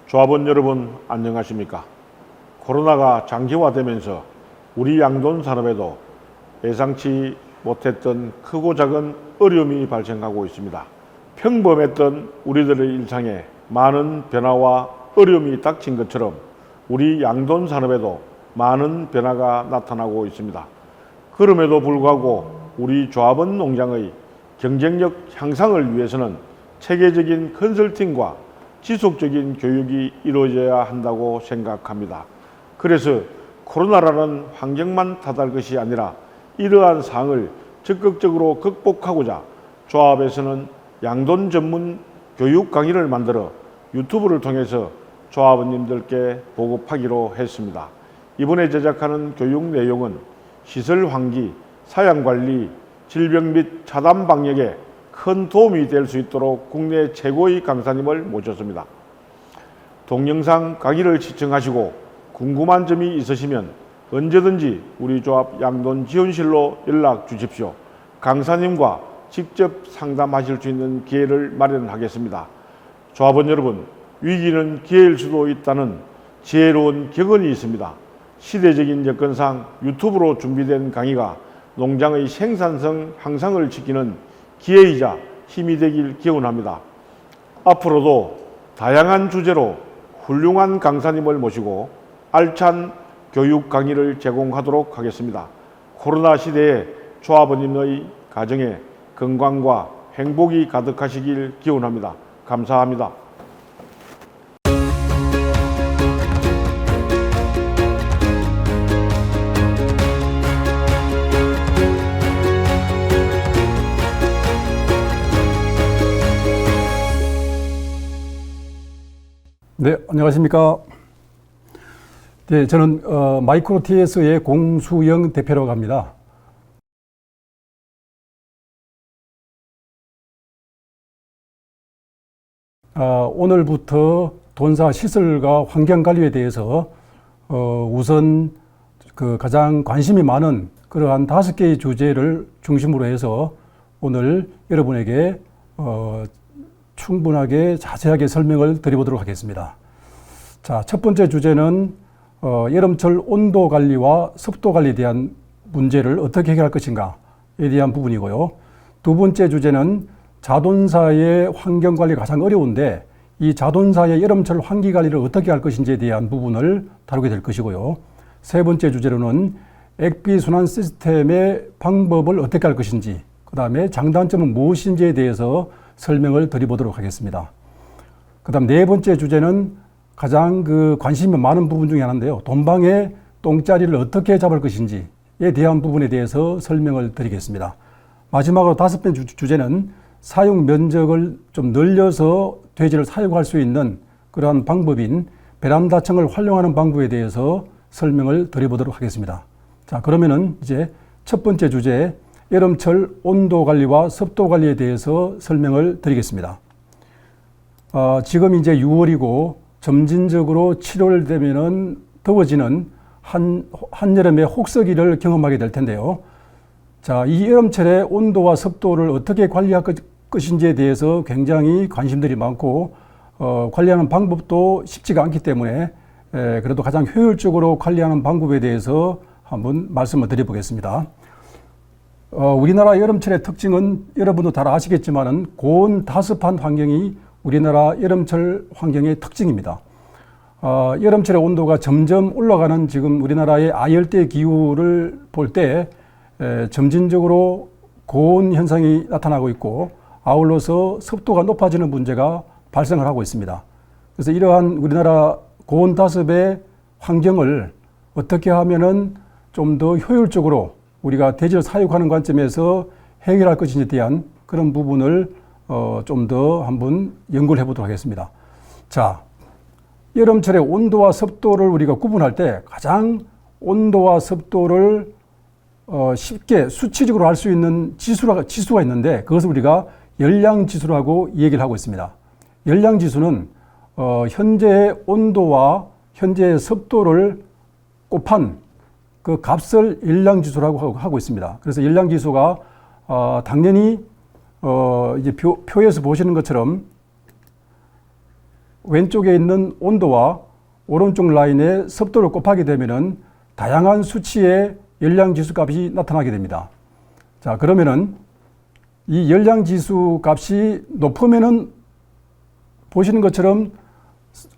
조합원 여러분 안녕하십니까? 코로나가 장기화되면서 우리 양돈 산업에도 예상치 못했던 크고 작은 어려움이 발생하고 있습니다. 평범했던 우리들의 일상에 많은 변화와 어려움이 닥친 것처럼 우리 양돈 산업에도 많은 변화가 나타나고 있습니다. 그럼에도 불구하고 우리 조합원 농장의 경쟁력 향상을 위해서는 체계적인 컨설팅과 지속적인 교육이 이루어져야 한다고 생각합니다. 그래서 코로나라는 환경만 탓할 것이 아니라 이러한 사항을 적극적으로 극복하고자 조합에서는 양돈 전문 교육 강의를 만들어 유튜브를 통해서 조합원님들께 보급하기로 했습니다. 이번에 제작하는 교육 내용은 시설 환기, 사양 관리, 질병 및 차단 방역에 큰 도움이 될 수 있도록 국내 최고의 강사님을 모셨습니다. 동영상 강의를 시청하시고 궁금한 점이 있으시면 언제든지 우리 조합 양돈 지원실로 연락 주십시오. 강사님과 직접 상담하실 수 있는 기회를 마련하겠습니다. 조합원 여러분, 위기는 기회일 수도 있다는 지혜로운 격언이 있습니다. 시대적인 여건상 유튜브로 준비된 강의가 농장의 생산성 향상을 지키는 기회이자 힘이 되길 기원합니다. 앞으로도 다양한 주제로 훌륭한 강사님을 모시고 알찬 교육 강의를 제공하도록 하겠습니다. 코로나 시대에 조합원님의 가정에 건강과 행복이 가득하시길 기원합니다. 감사합니다. 네, 안녕하십니까. 네, 저는 마이크로 TS의 공수영 대표라고 합니다. 오늘부터 돈사 시설과 환경관리에 대해서 우선 가장 관심이 많은 그러한 5개의 주제를 중심으로 해서 오늘 여러분에게 충분하게 자세하게 설명을 드려보도록 하겠습니다. 자, 첫 번째 주제는 여름철 온도 관리와 습도 관리에 대한 문제를 어떻게 해결할 것인가에 대한 부분이고요. 두 번째 주제는 자돈사의 환경 관리가 가장 어려운데 이 자돈사의 여름철 환기 관리를 어떻게 할 것인지에 대한 부분을 다루게 될 것이고요. 세 번째 주제로는 액비 순환 시스템의 방법을 어떻게 할 것인지, 그 다음에 장단점은 무엇인지에 대해서 설명을 드려보도록 하겠습니다. 그 다음 네 번째 주제는 가장 관심이 많은 부분 중에 하나인데요. 돈방의 똥자리를 어떻게 잡을 것인지에 대한 부분에 대해서 설명을 드리겠습니다. 마지막으로 5번째 주제는 사용 면적을 좀 늘려서 돼지를 사육할 수 있는 그러한 방법인 베란다층을 활용하는 방법에 대해서 설명을 드려보도록 하겠습니다. 자, 그러면은 이제 첫 번째 주제 여름철 온도 관리와 습도 관리에 대해서 설명을 드리겠습니다. 지금 이제 6월이고 점진적으로 7월 되면은 더워지는 한여름의 혹서기를 경험하게 될 텐데요. 자, 이 여름철의 온도와 습도를 어떻게 관리할 것인지에 대해서 굉장히 관심들이 많고 관리하는 방법도 쉽지가 않기 때문에 그래도 가장 효율적으로 관리하는 방법에 대해서 한번 말씀을 드려보겠습니다. 우리나라 여름철의 특징은 여러분도 잘 아시겠지만은 고온 다습한 환경이 우리나라 여름철 환경의 특징입니다. 여름철의 온도가 점점 올라가는 지금 우리나라의 아열대 기후를 볼 때 점진적으로 고온 현상이 나타나고 있고 아울러서 습도가 높아지는 문제가 발생을 하고 있습니다. 그래서 이러한 우리나라 고온 다습의 환경을 어떻게 하면은 좀 더 효율적으로 우리가 돼지를 사육하는 관점에서 해결할 것인지에 대한 그런 부분을 좀 더 한번 연구를 해보도록 하겠습니다. 자, 여름철의 온도와 습도를 우리가 구분할 때 가장 온도와 습도를 쉽게 수치적으로 할 수 있는 지수가 있는데 그것을 우리가 열량지수라고 얘기를 하고 있습니다. 열량지수는 현재의 온도와 현재의 습도를 곱한 그 값을 열량지수라고 하고 있습니다. 그래서 열량지수가 당연히 이제 표에서 보시는 것처럼 왼쪽에 있는 온도와 오른쪽 라인의 습도를 곱하게 되면은 다양한 수치의 열량지수 값이 나타나게 됩니다. 자, 그러면은 이 열량지수 값이 높으면은 보시는 것처럼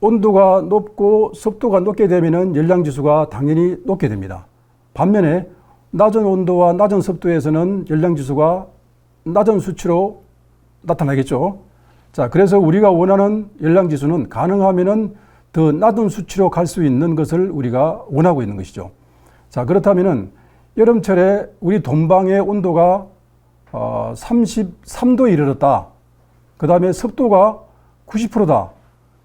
온도가 높고 습도가 높게 되면은 열량지수가 당연히 높게 됩니다. 반면에 낮은 온도와 낮은 습도에서는 열량지수가 낮은 수치로 나타나겠죠. 자, 그래서 우리가 원하는 열량지수는 가능하면은 더 낮은 수치로 갈 수 있는 것을 우리가 원하고 있는 것이죠. 자, 그렇다면은 여름철에 우리 동방의 온도가 33도에 이르렀다. 그 다음에 습도가 90%다.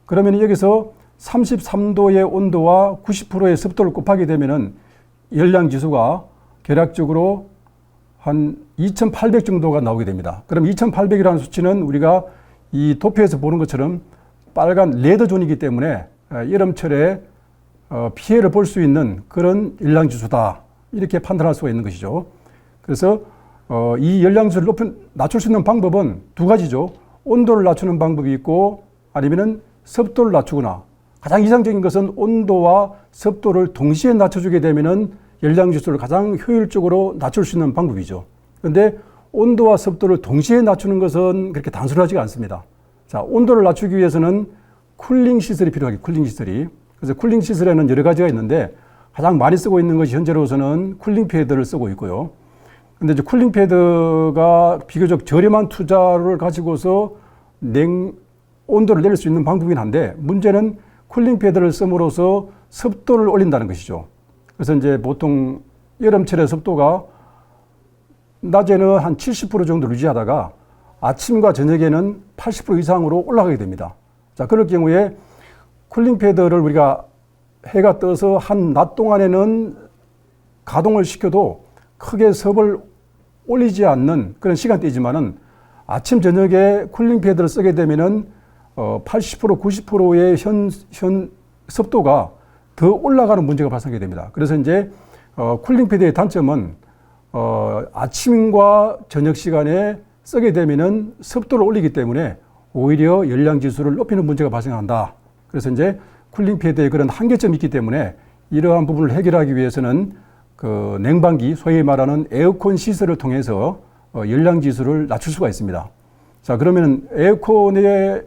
그러면 여기서 33도의 온도와 90%의 습도를 곱하게 되면은 열량지수가 대략적으로 한 2800 정도가 나오게 됩니다. 그럼 2800이라는 수치는 우리가 이 도표에서 보는 것처럼 빨간 레드존이기 때문에 여름철에 피해를 볼 수 있는 그런 열량지수다. 이렇게 판단할 수가 있는 것이죠. 그래서 이 열량지수를 낮출 수 있는 방법은 두 가지죠. 온도를 낮추는 방법이 있고 아니면은 습도를 낮추거나 가장 이상적인 것은 온도와 습도를 동시에 낮춰주게 되면은 열량지수를 가장 효율적으로 낮출 수 있는 방법이죠. 그런데 온도와 습도를 동시에 낮추는 것은 그렇게 단순하지가 않습니다. 자, 온도를 낮추기 위해서는 쿨링 시설이 필요하게 쿨링 시설이. 그래서 쿨링 시설에는 여러 가지가 있는데 가장 많이 쓰고 있는 것이 현재로서는 쿨링 패드를 쓰고 있고요. 근데 이제 쿨링 패드가 비교적 저렴한 투자를 가지고서 온도를 내릴 수 있는 방법이긴 한데 문제는 쿨링 패드를 씀으로써 습도를 올린다는 것이죠. 그래서 이제 보통 여름철에 습도가 낮에는 한 70% 정도 유지하다가 아침과 저녁에는 80% 이상으로 올라가게 됩니다. 자, 그럴 경우에 쿨링 패드를 우리가 해가 떠서 한 낮 동안에는 가동을 시켜도 크게 습을 올리지 않는 그런 시간대이지만은 아침 저녁에 쿨링 패드를 쓰게 되면은 80% 90%의 현 습도가 더 올라가는 문제가 발생하게 됩니다. 그래서 이제 쿨링 패드의 단점은 아침과 저녁 시간에 쓰게 되면은 습도를 올리기 때문에 오히려 열량지수를 높이는 문제가 발생한다. 그래서 이제 쿨링 패드에 그런 한계점이 있기 때문에 이러한 부분을 해결하기 위해서는 그 냉방기, 소위 말하는 에어컨 시설을 통해서 열량지수를 낮출 수가 있습니다. 자, 그러면 에어컨의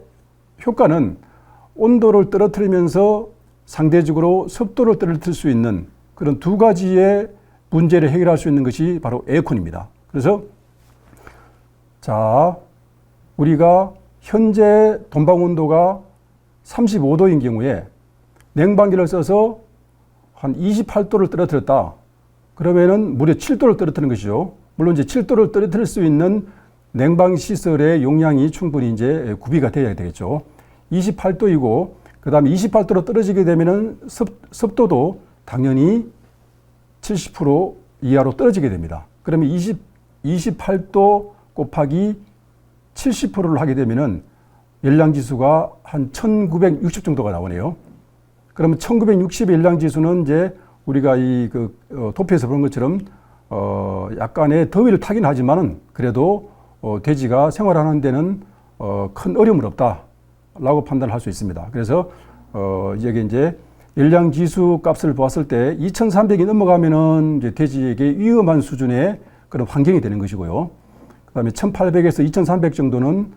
효과는 온도를 떨어뜨리면서 상대적으로 습도를 떨어뜨릴 수 있는 그런 두 가지의 문제를 해결할 수 있는 것이 바로 에어컨입니다. 그래서 자, 우리가 현재 동방 온도가 35도인 경우에 냉방기를 써서 한 28도를 떨어뜨렸다. 그러면은 무려 7도를 떨어뜨리는 것이죠. 물론 이제 7도를 떨어뜨릴 수 있는 냉방 시설의 용량이 충분히 이제 구비가 되어야 되겠죠. 28도이고 그 다음에 28도로 떨어지게 되면은 습도도 당연히 70% 이하로 떨어지게 됩니다. 그러면 28도 곱하기 70%를 하게 되면은 열량지수가 한 1960 정도가 나오네요. 그러면 1960의 열량지수는 이제 우리가 이 도표에서 보는 것처럼 약간의 더위를 타긴 하지만은 그래도 돼지가 생활하는 데는 큰 어려움은 없다라고 판단할 수 있습니다. 그래서 여기 이제 열량지수 값을 보았을 때 2300이 넘어가면은 이제 돼지에게 위험한 수준의 그런 환경이 되는 것이고요. 그다음에 1800에서 2300 정도는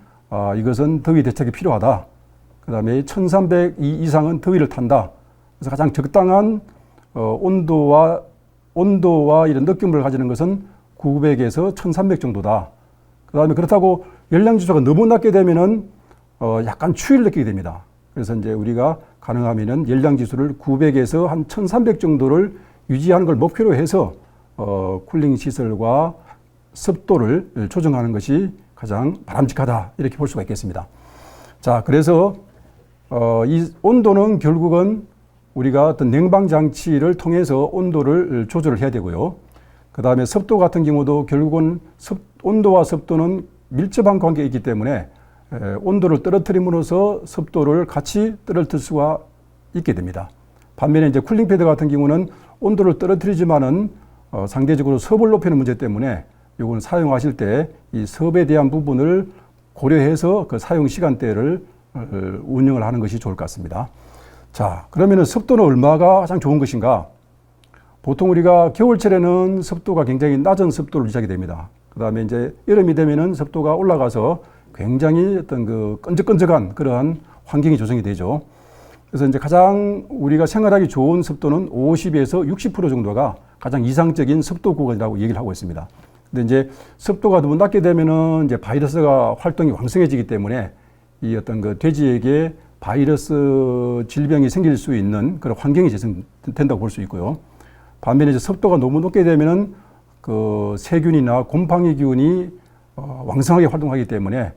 이것은 더위 대책이 필요하다. 그다음에 1300 이상은 더위를 탄다. 그래서 가장 적당한 온도와 이런 느낌을 가지는 것은 900에서 1300 정도다. 그다음에 그렇다고 열량지수가 너무 낮게 되면은 약간 추위를 느끼게 됩니다. 그래서 이제 우리가 가능하면은 열량지수를 900에서 한 1300 정도를 유지하는 걸 목표로 해서 쿨링 시설과 습도를 조정하는 것이 가장 바람직하다. 이렇게 볼 수가 있겠습니다. 자, 그래서 이 온도는 결국은 우리가 어떤 냉방 장치를 통해서 온도를 조절을 해야 되고요. 그 다음에 습도 같은 경우도 결국은 온도와 습도는 밀접한 관계가 있기 때문에 온도를 떨어뜨림으로써 습도를 같이 떨어뜨릴 수가 있게 됩니다. 반면에 이제 쿨링 패드 같은 경우는 온도를 떨어뜨리지만은 상대적으로 습을 높이는 문제 때문에 이건 사용하실 때 이 습에 대한 부분을 고려해서 그 사용 시간대를 운영을 하는 것이 좋을 것 같습니다. 자, 그러면은 습도는 얼마가 가장 좋은 것인가? 보통 우리가 겨울철에는 습도가 굉장히 낮은 습도를 유지하게 됩니다. 그 다음에 이제 여름이 되면은 습도가 올라가서 굉장히 어떤 그 끈적끈적한 그러한 환경이 조성이 되죠. 그래서 이제 가장 우리가 생활하기 좋은 습도는 50에서 60% 정도가 가장 이상적인 습도 구간이라고 얘기를 하고 있습니다. 근데 이제 습도가 너무 낮게 되면은 이제 바이러스가 활동이 왕성해지기 때문에 이 어떤 그 돼지에게 바이러스 질병이 생길 수 있는 그런 환경이 재생된다고 볼 수 있고요. 반면에 이제 습도가 너무 높게 되면은 그 세균이나 곰팡이균이 왕성하게 활동하기 때문에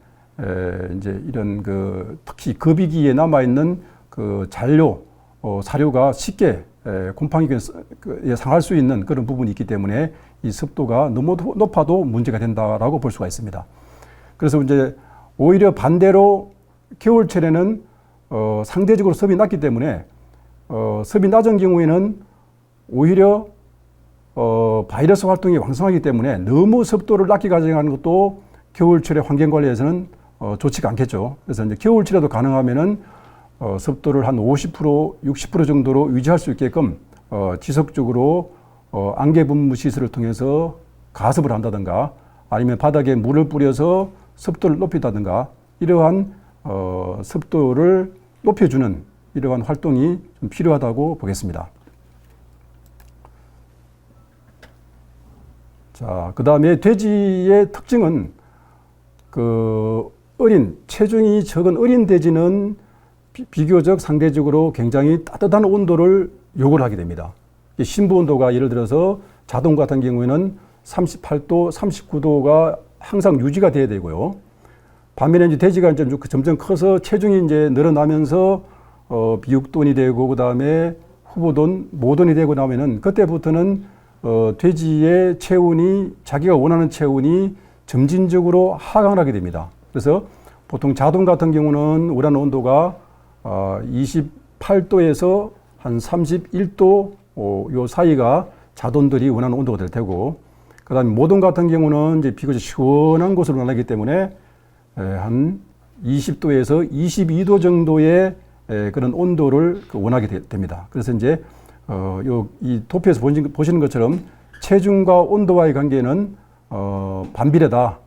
이제 이런 그 특히 급이기에 남아 있는 그 잔료 사료가 쉽게 곰팡이균에 상할 수 있는 그런 부분이 있기 때문에 이 습도가 너무 높아도 문제가 된다라고 볼 수가 있습니다. 그래서 이제 오히려 반대로 겨울철에는 상대적으로 습이 낮기 때문에 습이 낮은 경우에는 오히려 바이러스 활동이 왕성하기 때문에 너무 습도를 낮게 가져가는 것도 겨울철의 환경 관리에서는 좋지가 않겠죠. 그래서 이제 겨울철에도 가능하면은 습도를 한 50%, 60% 정도로 유지할 수 있게끔 지속적으로 안개 분무 시설을 통해서 가습을 한다든가 아니면 바닥에 물을 뿌려서 습도를 높이다든가 이러한 습도를 높여주는 이러한 활동이 좀 필요하다고 보겠습니다. 자, 그 다음에 돼지의 특징은 그 체중이 적은 어린 돼지는 비교적 상대적으로 굉장히 따뜻한 온도를 요구를 하게 됩니다. 심부 온도가 예를 들어서 자동 같은 경우에는 38도, 39도가 항상 유지가 돼야 되고요. 반면에 이제 돼지가 이제 점점 커서 체중이 이제 늘어나면서 비육돈이 되고 그 다음에 후보돈, 모돈이 되고 나면은 그때부터는 돼지의 체온이 자기가 원하는 체온이 점진적으로 하강을 하게 됩니다. 그래서 보통 자동 같은 경우는 원하는 온도가 28도에서 한 31도 요 사이가 자돈들이 원하는 온도가 될 테고, 그 다음에 모돈 같은 경우는 이제 비교적 시원한 곳을 원하기 때문에 한 20도에서 22도 정도의 그런 온도를 원하게 됩니다. 그래서 이제 이 도표에서 보시는 것처럼 체중과 온도와의 관계는 반비례다.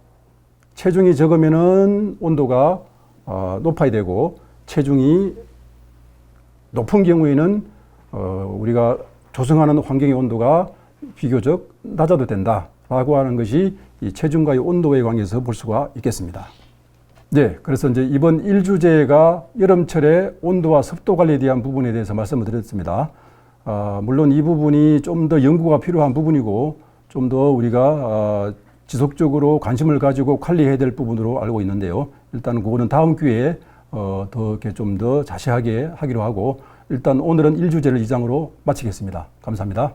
체중이 적으면은 온도가 높아야 되고 체중이 높은 경우에는 우리가 조성하는 환경의 온도가 비교적 낮아도 된다라고 하는 것이 이 체중과의 온도의 관계에서 볼 수가 있겠습니다. 네, 그래서 이제 이번 1주제가 여름철의 온도와 습도 관리에 대한 부분에 대해서 말씀을 드렸습니다. 물론 이 부분이 좀 더 연구가 필요한 부분이고 좀 더 우리가 지속적으로 관심을 가지고 관리해야 될 부분으로 알고 있는데요. 일단 그거는 다음 기회에 더 이렇게 좀 더 자세하게 하기로 하고 일단 오늘은 1주제를 이상으로 마치겠습니다. 감사합니다.